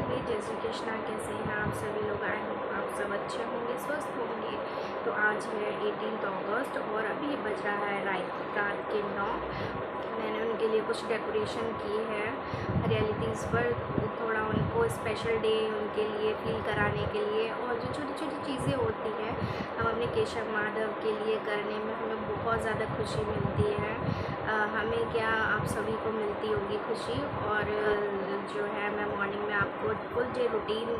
राधे, जय श्री कृष्णा। कैसे हैं आप सभी लोग? आए होप आप सब अच्छे होंगे, स्वस्थ होंगे। तो आज है 18 अगस्त और अभी बज रहा है रात के 9। मैंने उनके लिए कुछ डेकोरेशन की है रियलिटीज़ पर, थोड़ा उनको स्पेशल डे उनके लिए फील कराने के लिए। और जो छोटी छोटी चीज़ें होती हैं हम अपने केशव माधव के लिए करने में हमें बहुत ज़्यादा खुशी मिलती है। हमें क्या, आप सभी को मिलती होगी खुशी। और जो है मैं मॉर्निंग में आपको फुल डे रूटीन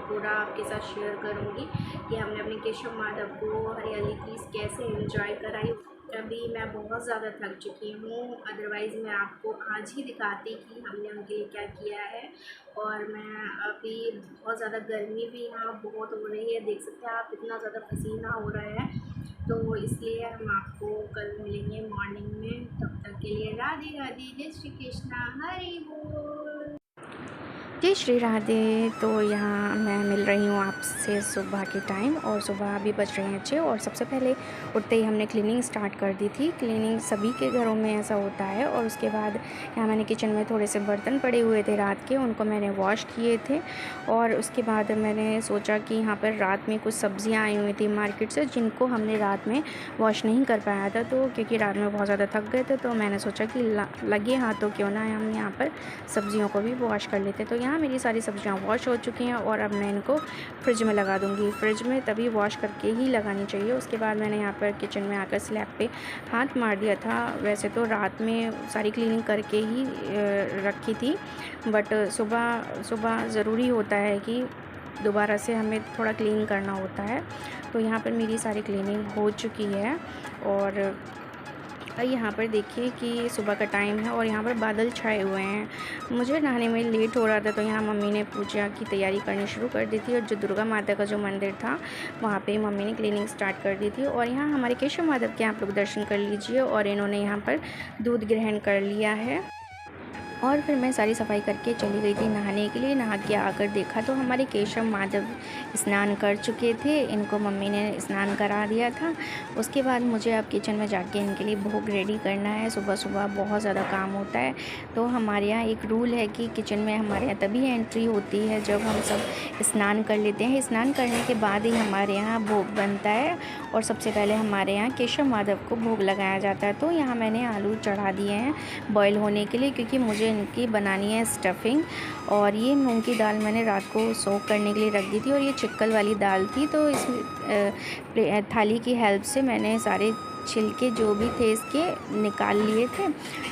पूरा आपके साथ शेयर करूँगी कि हमने अपने केशव माधव को रियलिटीज़ कैसे एंजॉय कराई। अभी मैं बहुत ज़्यादा थक चुकी हूँ, अदरवाइज़ मैं आपको आज ही दिखाती कि हमने उनके लिए क्या किया है। और मैं अभी बहुत ज़्यादा गर्मी भी यहाँ बहुत हो रही है, देख सकते हैं आप, इतना ज़्यादा पसीना हो रहा है। तो इसलिए हम आपको कल मिलेंगे मॉर्निंग में। तब तक के लिए राधे राधे, जय श्री कृष्णा, हरि बोल। जय श्री राधे। तो यहाँ मैं मिल रही हूँ आपसे सुबह के टाइम, और सुबह अभी बज रहे हैं 6। और सबसे पहले उठते ही हमने क्लीनिंग स्टार्ट कर दी थी। क्लीनिंग सभी के घरों में ऐसा होता है। और उसके बाद यहाँ मैंने किचन में थोड़े से बर्तन पड़े हुए थे रात के, उनको मैंने वॉश किए थे। और उसके बाद मैंने सोचा कि यहाँ पर रात में कुछ सब्ज़ियाँ आई हुई थी मार्केट से, जिनको हमने रात में वॉश नहीं कर पाया था। तो क्योंकि रात में बहुत ज़्यादा थक गए थे, तो मैंने सोचा कि लगे हाथों क्यों ना हम यहाँ पर सब्ज़ियों को भी वॉश कर लेते। तो यहाँ मेरी सारी सब्ज़ियाँ वॉश हो चुकी हैं और अब मैं इनको फ्रिज में लगा दूँगी। फ्रिज में तभी वॉश करके ही लगानी चाहिए। उसके बाद मैंने यहाँ पर किचन में आकर स्लैब पे हाथ मार दिया था। वैसे तो रात में सारी क्लीनिंग करके ही रखी थी, बट सुबह सुबह ज़रूरी होता है कि दोबारा से हमें थोड़ा क्लीन करना होता है। तो यहाँ पर मेरी सारी क्लीनिंग हो चुकी है। और यहाँ पर देखिए कि सुबह का टाइम है और यहाँ पर बादल छाए हुए हैं। मुझे नहाने में लेट हो रहा था, तो यहाँ मम्मी ने पूजा की तैयारी करनी शुरू कर दी थी। और जो दुर्गा माता का जो मंदिर था, वहाँ पे मम्मी ने क्लीनिंग स्टार्ट कर दी थी। और यहाँ हमारे केशव माधव के आप लोग दर्शन कर लीजिए। और इन्होंने यहाँ पर दूध ग्रहण कर लिया है। और फिर मैं सारी सफाई करके चली गई थी नहाने के लिए। नहा के आकर देखा तो हमारे केशव माधव स्नान कर चुके थे। इनको मम्मी ने स्नान करा दिया था। उसके बाद मुझे अब किचन में जाके इनके लिए भोग रेडी करना है। सुबह सुबह बहुत ज़्यादा काम होता है। तो हमारे यहाँ एक रूल है कि किचन में हमारे यहाँ तभी एंट्री होती है जब हम सब स्नान कर लेते हैं। स्नान करने के बाद ही हमारे यहाँ भोग बनता है। और सबसे पहले हमारे यहाँ केशव माधव को भोग लगाया जाता है। तो यहाँ मैंने आलू चढ़ा दिए हैं बॉईल होने के लिए, क्योंकि मुझे इनकी बनानी है स्टफिंग। और ये मूंग की दाल मैंने रात को सोक करने के लिए रख दी थी। और ये चिक्कल वाली दाल थी, तो इसमें थाली की हेल्प से मैंने सारे छिलके जो भी थे इसके निकाल लिए थे।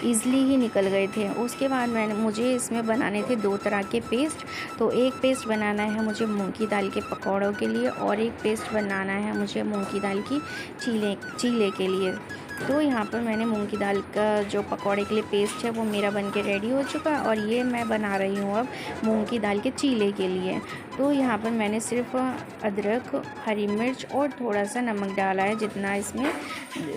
ईज़िली ही निकल गए थे। उसके बाद मुझे इसमें बनाने थे दो तरह के पेस्ट। तो एक पेस्ट बनाना है मुझे मूंग की दाल के पकौड़ों के लिए, और एक पेस्ट बनाना है मुझे मूंग की दाल की चीले के लिए। तो यहाँ पर मैंने मूंग की दाल का जो पकौड़े के लिए पेस्ट है वो मेरा बन के रेडी हो चुका है। और ये मैं बना रही हूँ अब मूंग की दाल के चीले के लिए। तो यहाँ पर मैंने सिर्फ अदरक, हरी मिर्च और थोड़ा सा नमक डाला है, जितना इसमें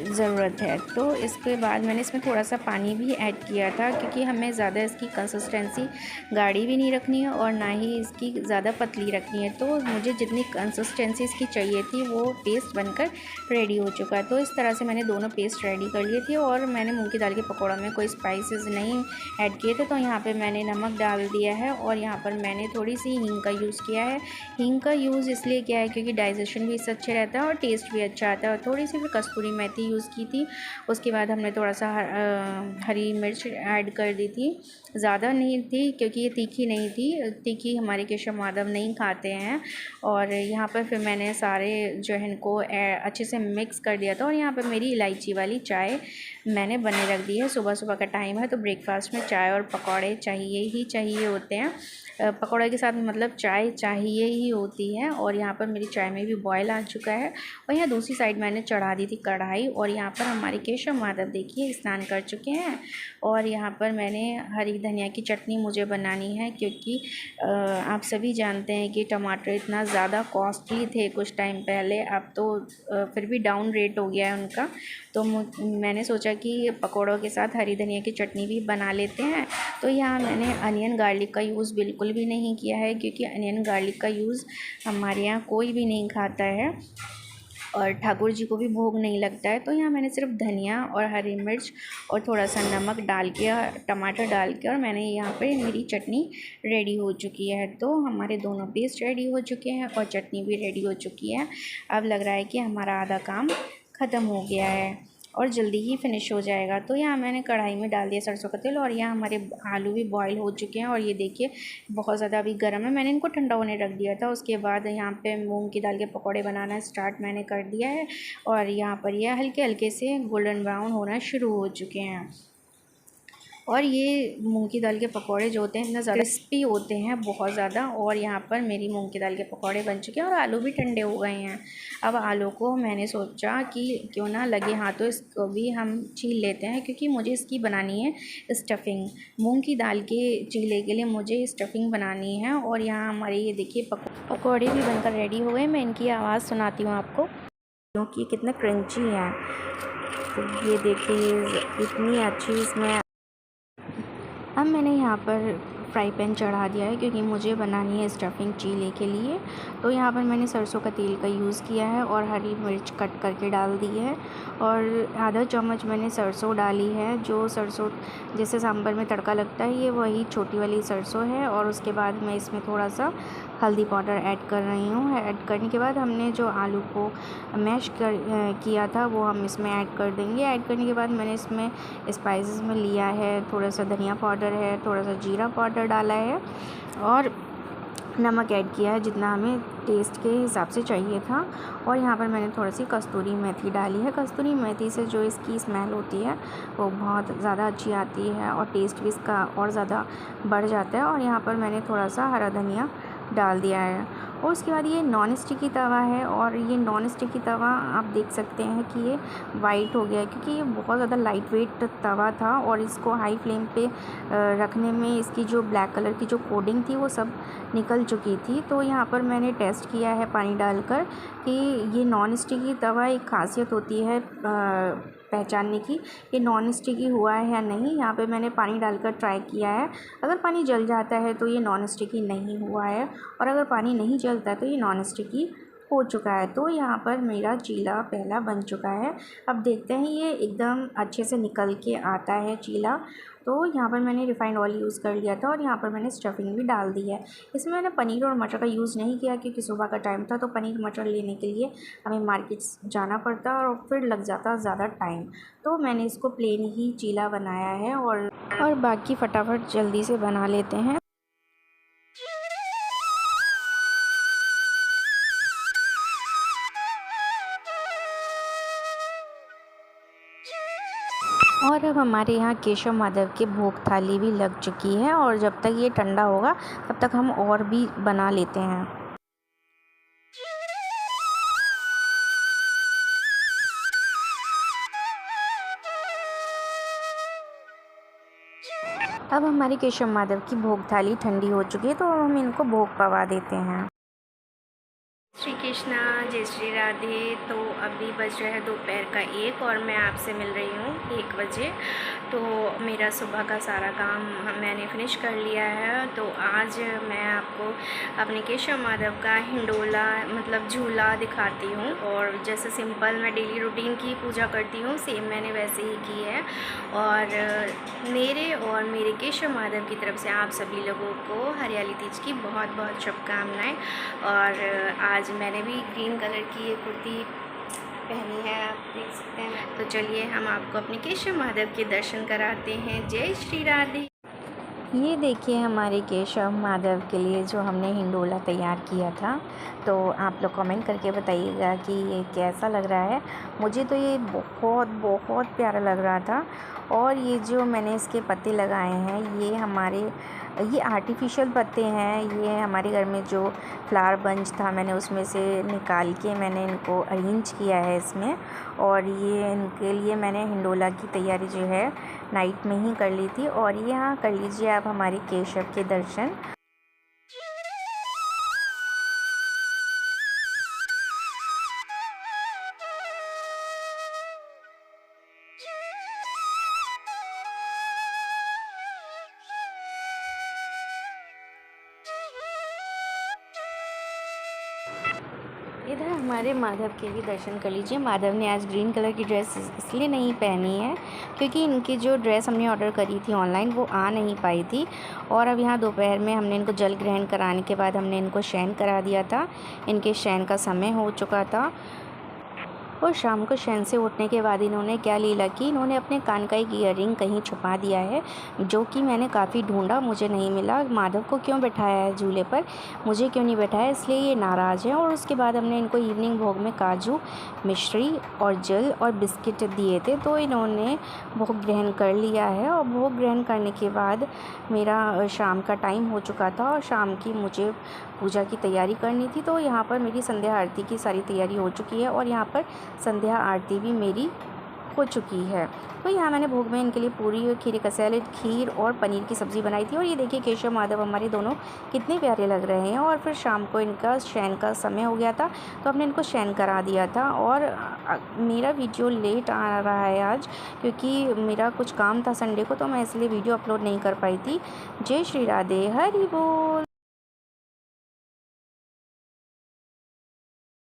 ज़रूरत है। तो इसके बाद मैंने इसमें थोड़ा सा पानी भी ऐड किया था, क्योंकि हमें ज़्यादा इसकी कंसिस्टेंसी गाढ़ी भी नहीं रखनी है और ना ही इसकी ज़्यादा पतली रखनी है। तो मुझे जितनी कंसिस्टेंसी इसकी चाहिए थी वो पेस्ट बनकर रेडी हो चुका है। तो इस तरह से मैंने दोनों पेस्ट रेडी कर लिए थे। और मैंने मूंग की दाल के पकौड़ों में कोई स्पाइसेस नहीं ऐड किए थे। तो यहाँ पे मैंने नमक डाल दिया है और यहाँ पर मैंने थोड़ी सी हींग का यूज़ किया है। हींग का यूज़ इसलिए किया है क्योंकि डाइजेशन भी इससे अच्छे रहता है और टेस्ट भी अच्छा आता है। और थोड़ी सी फिर कस्तूरी मेथी यूज़ की थी। उसके बाद हमने थोड़ा सा हरी मिर्च ऐड कर दी थी, ज़्यादा नहीं थी क्योंकि ये तीखी नहीं थी। तीखी हमारे केशव माधव नहीं खाते हैं। और यहाँ पर फिर मैंने सारे जो है इनको अच्छे से मिक्स कर दिया था। और यहाँ पर मेरी इलायची वाली चाय मैंने बने रख दी है। सुबह सुबह का टाइम है, तो ब्रेकफास्ट में चाय और पकौड़े चाहिए ही चाहिए होते हैं। पकौड़े के साथ मतलब चाय चाहिए ही होती है। और यहाँ पर मेरी चाय में भी बॉयल आ चुका है। और यहाँ दूसरी साइड मैंने चढ़ा दी थी कढ़ाई। और यहाँ पर हमारे केशव माधव देखिए स्नान कर चुके हैं। और यहाँ पर मैंने हरी धनिया की चटनी मुझे बनानी है, क्योंकि आप सभी जानते हैं कि टमाटर इतना ज़्यादा कॉस्टली थे कुछ टाइम पहले। अब तो फिर भी डाउन रेट हो गया है उनका। तो मैंने सोचा कि पकौड़ों के साथ हरी धनिया की चटनी भी बना लेते हैं। तो यहाँ मैंने अनियन गार्लिक का यूज़ बिल्कुल भी नहीं किया है, क्योंकि अनियन गार्लिक का यूज़ हमारे यहाँ कोई भी नहीं खाता है। और ठाकुर जी को भी भोग नहीं लगता है। तो यहाँ मैंने सिर्फ धनिया और हरी मिर्च और थोड़ा सा नमक डाल के, टमाटर डाल के, और मैंने यहाँ पे मेरी चटनी रेडी हो चुकी है। तो हमारे दोनों पेस्ट रेडी हो चुके हैं और चटनी भी रेडी हो चुकी है। अब लग रहा है कि हमारा आधा काम ख़त्म हो गया है और जल्दी ही फिनिश हो जाएगा। तो यहाँ मैंने कढ़ाई में डाल दिया सरसों का तेल और यहाँ हमारे आलू भी बॉईल हो चुके हैं और ये देखिए बहुत ज़्यादा अभी गर्म है। मैंने इनको ठंडा होने रख दिया था। उसके बाद यहाँ पे मूंग की दाल के पकौड़े बनाना स्टार्ट मैंने कर दिया है और यहाँ पर ये हल्के हल्के से गोल्डन ब्राउन होना शुरू हो चुके हैं। और ये मूंग की दाल के पकौड़े जो होते हैं इतना ज़्यादा क्रिस्पी होते हैं बहुत ज़्यादा। और यहाँ पर मेरी मूंग की दाल के पकौड़े बन चुके हैं और आलू भी ठंडे हो गए हैं। अब आलू को मैंने सोचा कि क्यों ना लगे हाथों इसको भी हम छील लेते हैं, क्योंकि मुझे इसकी बनानी है स्टफ़िंग। मूंग की दाल के चीले के लिए मुझे स्टफ़िंग बनानी है। और यहाँ हमारे ये देखिए पकौड़े भी बनकर रेडी हो गए। मैं इनकी आवाज़ सुनाती हूँ आपको, क्योंकि कितने क्रंची हैं। तो ये देखिए इतनी अच्छी इसमें। अब मैंने यहाँ पर फ्राई पैन चढ़ा दिया है, क्योंकि मुझे बनानी है स्टफ़िंग चीले के लिए। तो यहाँ पर मैंने सरसों का तेल का यूज़ किया है और हरी मिर्च कट करके डाल दी है और आधा चम्मच मैंने सरसों डाली है। जो सरसों जैसे सांभर में तड़का लगता है, ये वही छोटी वाली सरसों है। और उसके बाद मैं इसमें थोड़ा सा हल्दी पाउडर ऐड कर रही हूँ। ऐड करने के बाद हमने जो आलू को मैश किया था वो हम इसमें ऐड कर देंगे। ऐड करने के बाद मैंने इसमें स्पाइसेस में लिया है, थोड़ा सा धनिया पाउडर है, थोड़ा सा जीरा पाउडर डाला है और नमक ऐड किया है जितना हमें टेस्ट के हिसाब से चाहिए था। और यहाँ पर मैंने थोड़ी सी कस्तूरी मेथी डाली है। कस्तूरी मेथी से जो इसकी स्मेल होती है वो बहुत ज़्यादा अच्छी आती है और टेस्ट भी इसका और ज़्यादा बढ़ जाता है। और यहाँ पर मैंने थोड़ा सा हरा धनिया डाल दिया है। और उसके बाद ये नॉन स्टिकी तवा है और ये नॉन स्टिकी तवा आप देख सकते हैं कि ये वाइट हो गया है, क्योंकि ये बहुत ज़्यादा लाइट वेट तवा था और इसको हाई फ्लेम पे रखने में इसकी जो ब्लैक कलर की जो कोटिंग थी वो सब निकल चुकी थी। तो यहाँ पर मैंने टेस्ट किया है पानी डालकर कि ये नॉन स्टिकी तवा एक खासियत होती है पहचानने की, ये नॉन स्टिकी हुआ है या नहीं। यहाँ पे मैंने पानी डालकर ट्राई किया है। अगर पानी जल जाता है तो ये नॉन स्टिकी नहीं हुआ है और अगर पानी नहीं जलता है तो ये नॉन स्टिकी हो चुका है। तो यहाँ पर मेरा चीला पहला बन चुका है। अब देखते हैं, ये एकदम अच्छे से निकल के आता है चीला। तो यहाँ पर मैंने रिफाइंड ऑयल यूज़ कर लिया था और यहाँ पर मैंने स्टफ़िंग भी डाल दी है। इसमें मैंने पनीर और मटर का यूज़ नहीं किया, क्योंकि सुबह का टाइम था तो पनीर मटर लेने के लिए हमें मार्केट जाना पड़ता और फिर लग जाता ज़्यादा टाइम। तो मैंने इसको प्लेन ही चीला बनाया है और बाकी फटाफट जल्दी से बना लेते हैं। और अब हमारे यहाँ केशव माधव की भोग थाली भी लग चुकी है और जब तक ये ठंडा होगा तब तक हम और भी बना लेते हैं। अब हमारी केशव माधव की भोग थाली ठंडी हो चुकी है, तो हम इनको भोग पवा देते हैं। श्री कृष्णा, जय श्री राधे। तो अभी बज रहा है दोपहर का 1 और मैं आपसे मिल रही हूँ 1 बजे। तो मेरा सुबह का सारा काम मैंने फिनिश कर लिया है। तो आज मैं आपको अपने केशव माधव का हिंडोला मतलब झूला दिखाती हूँ। और जैसे सिंपल मैं डेली रूटीन की पूजा करती हूँ, सेम मैंने वैसे ही की है। और मेरे केशव माधव की तरफ से आप सभी लोगों को हरियाली तीज की बहुत बहुत शुभकामनाएँ। और आज मैंने भी ग्रीन कलर की ये कुर्ती पहनी है, आप देख सकते हैं। तो चलिए हम आपको अपने केशव माधव के दर्शन कराते हैं। जय श्री राधे। ये देखिए हमारे केशव माधव के लिए जो हमने हिंडोला तैयार किया था। तो आप लोग कमेंट करके बताइएगा कि ये कैसा लग रहा है। मुझे तो ये बहुत बहुत प्यारा लग रहा था। और ये जो मैंने इसके पत्ते लगाए हैं ये आर्टिफिशियल पत्ते हैं। ये हमारे घर में जो फ्लावर बंच था मैंने उसमें से निकाल के मैंने इनको अरेंज किया है इसमें। और ये इनके लिए मैंने हिंडोला की तैयारी जो है नाइट में ही कर ली थी। और यहाँ कर लीजिए आप हमारे केशव के दर्शन। इधर हमारे माधव के भी दर्शन कर लीजिए। माधव ने आज ग्रीन कलर की ड्रेस इसलिए नहीं पहनी है क्योंकि इनकी जो ड्रेस हमने ऑर्डर करी थी ऑनलाइन वो आ नहीं पाई थी। और अब यहाँ दोपहर में हमने इनको जल ग्रहण कराने के बाद हमने इनको शयन करा दिया था। इनके शयन का समय हो चुका था और शाम को शयन से उठने के बाद इन्होंने क्या लीला की, इन्होंने अपने कान का एक ईयरिंग कहीं छुपा दिया है, जो कि मैंने काफ़ी ढूंढा, मुझे नहीं मिला। माधव को क्यों बैठाया है झूले पर, मुझे क्यों नहीं बैठाया, इसलिए ये नाराज़ है। और उसके बाद हमने इनको इवनिंग भोग में काजू, मिश्री और जल और बिस्किट दिए थे, तो इन्होंने भोग ग्रहण कर लिया है। और भोग ग्रहण करने के बाद मेरा शाम का टाइम हो चुका था और शाम की मुझे पूजा की तैयारी करनी थी। तो यहाँ पर मेरी संध्या आरती की सारी तैयारी हो चुकी है और यहाँ पर संध्या आरती भी मेरी हो चुकी है। तो यहाँ मैंने भोग में इनके लिए पूरी, खीरे का सैलेड, खीर और पनीर की सब्ज़ी बनाई थी। और ये देखिए केशव माधव हमारे दोनों कितने प्यारे लग रहे हैं। और फिर शाम को इनका शयन का समय हो गया था तो हमने इनको शयन करा दिया था। और मेरा वीडियो लेट आ रहा है आज क्योंकि मेरा कुछ काम था संडे को, तो मैं इसलिए वीडियो अपलोड नहीं कर पाई थी। जय श्री राधे, हरि बोल।